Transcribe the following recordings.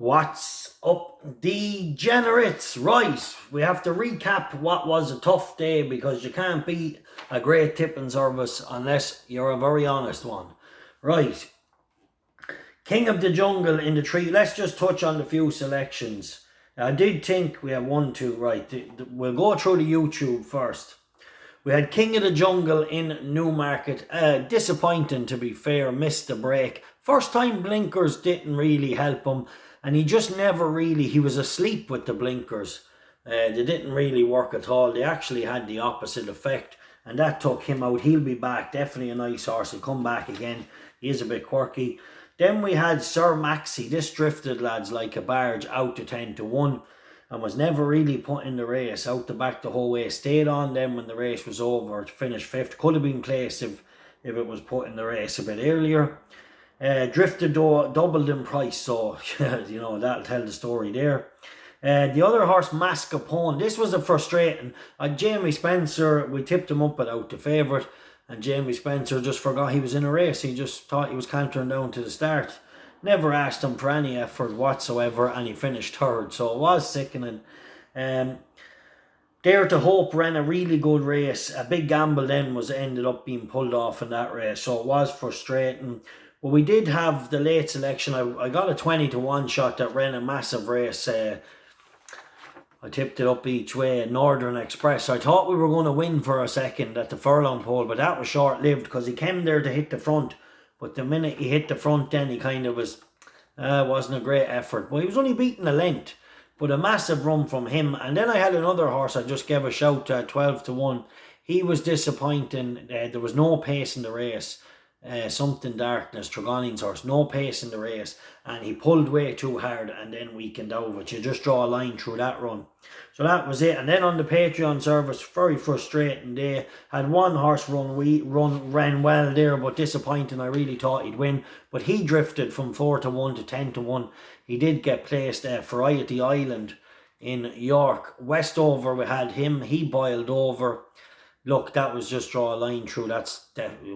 What's up, degenerates? Right, we have to recap what was a tough day because you can't beat a great tipping service unless you're a very honest one. Right, King of the Jungle in the tree. Let's just touch on the few selections. I did think we had 1, 2, right. We'll go through the YouTube first. We had King of the Jungle in Newmarket. Disappointing, to be fair, missed the break. First time blinkers didn't really help him. And he just never really, he was asleep with the blinkers. They didn't really work at all. They actually had the opposite effect. And that took him out. He'll be back. Definitely a nice horse. He'll come back again. He is a bit quirky. Then we had 𝗟𝗏. This drifted, lads, like a barge out to 10-1. And was never really put in the race. Out the back the whole way. Stayed on then when the race was over. Finished 5th. Could have been placed if it was put in the race a bit earlier. Drifted though, doubled in price, so you know, that'll tell the story there. The other horse, 𝗟𝗏. This was a frustrating. Jamie Spencer, we tipped him up without the favourite, and Jamie Spencer just forgot he was in a race. He just thought he was cantering down to the start. Never asked him for any effort whatsoever, and he finished 3rd, so it was sickening. Dare to Hope ran a really good race. A big gamble then ended up being pulled off in that race, so it was frustrating. Well, we did have the late selection. I got a 20-1 shot that ran a massive race. I tipped it up each way. Northern Express. I thought we were going to win for a second at the furlong pole, but that was short-lived because he came there to hit the front. But the minute he hit the front, then he kind of was... wasn't a great effort. But he was only beating a length. But a massive run from him. And then I had another horse I just gave a shout to at 12-1. He was disappointing. There was no pace in the race. Something Darkness, Tregoning's horse, no pace in the race, and he pulled way too hard and then weakened over. You just draw a line through that run. So that was it. And then on the Patreon service, very frustrating day. Had one horse ran well there, but disappointing. I really thought he'd win, but he drifted from 4-1 to 10-1. He did get placed Variety Island in York. Westover, we had him. He boiled over. Look, that was just draw a line through.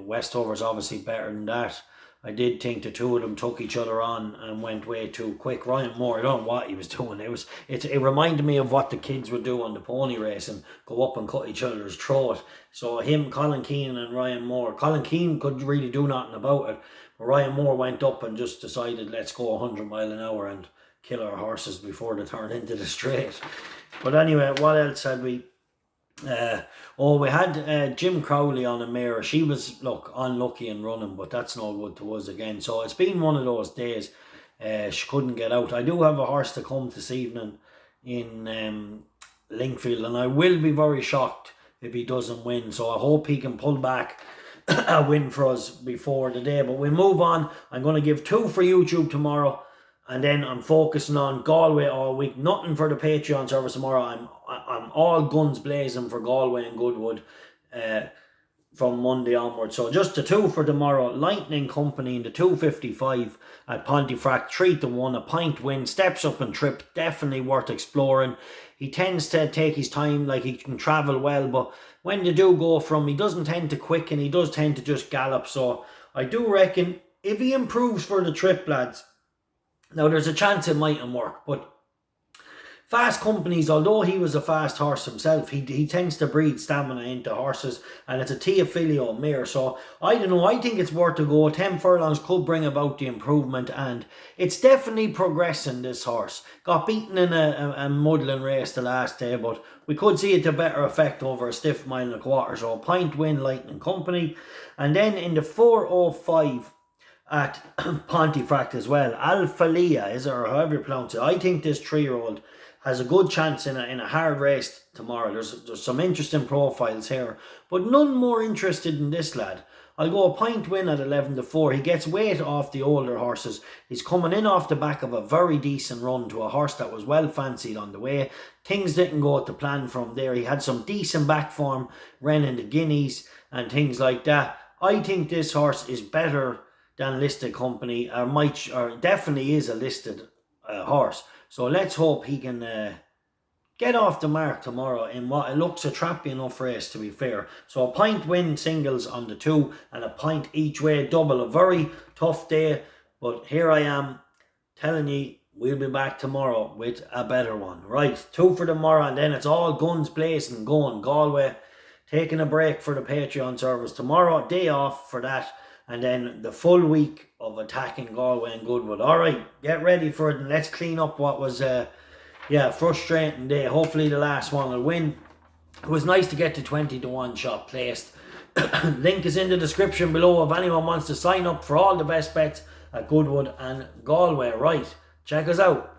Westover's obviously better than that. I did think the two of them took each other on and went way too quick. Ryan Moore, I don't know what he was doing. It reminded me of what the kids would do on the pony race and go up and cut each other's throat. So him, Colin Keane and Ryan Moore. Colin Keane couldn't really do nothing about it. But Ryan Moore went up and just decided, let's go 100 miles an hour and kill our horses before they turn into the straight. But anyway, what else had we? We had Jim Crowley on a mare. She was, look, unlucky in running, but that's no good to us again. So it's been one of those days. She couldn't get out. I do have a horse to come this evening in Linkfield, and I will be very shocked if he doesn't win. So I hope he can pull back a win for us before the day. But we move on. I'm going to give 2 for YouTube tomorrow. And then I'm focusing on Galway all week. Nothing for the Patreon service tomorrow. I'm all guns blazing for Galway and Goodwood from Monday onward. So just the 2 for tomorrow. Lightning Company in the 2.55 at Pontefract. 3-1. A pint win. Steps up and trip. Definitely worth exploring. He tends to take his time. Like, he can travel well. But when you do go from, he doesn't tend to quicken. He does tend to just gallop. So I do reckon if he improves for the trip, lads, now, there's a chance it mightn't work, but Fast Companies, although he was a fast horse himself, he tends to breed stamina into horses, and it's a 𝗃𝗏𝗃𝗀𝗃 mare, so I don't know, I think it's worth a go. 10 furlongs could bring about the improvement, and it's definitely progressing, this horse. Got beaten in a muddling race the last day, but we could see it to better effect over a stiff 1.25 miles, so a pint win, Lightning Company. And then in the 4.05, at Pontefract as well, Alflaila, is it, or however you pronounce it. I think this 3-year-old has a good chance in a hard race tomorrow. There's some interesting profiles here, but none more interested in this lad. I'll go a pint win at 11-4. He gets weight off the older horses. He's coming in off the back of a very decent run to a horse that was well fancied on the way. Things didn't go to plan from there. He had some decent back form, running the Guineas and things like that. I think this horse is better than listed company, or definitely is a listed horse. So let's hope he can get off the mark tomorrow in what it looks a trappy enough race, to be fair. So a pint win singles on the 2 and a pint each way double. A very tough day, but here I am telling you we'll be back tomorrow with a better one. Right, 2 for tomorrow, and then it's all guns blazing, going. Galway taking a break for the Patreon service tomorrow, day off for that, and then the full week of attacking Galway and Goodwood. All right, get ready for it, and let's clean up what was frustrating day. Hopefully the last one will win. It was nice to get the 20 to 1 shot placed. Link is in the description below if anyone wants to sign up for all the best bets at Goodwood and Galway. Right, check us out.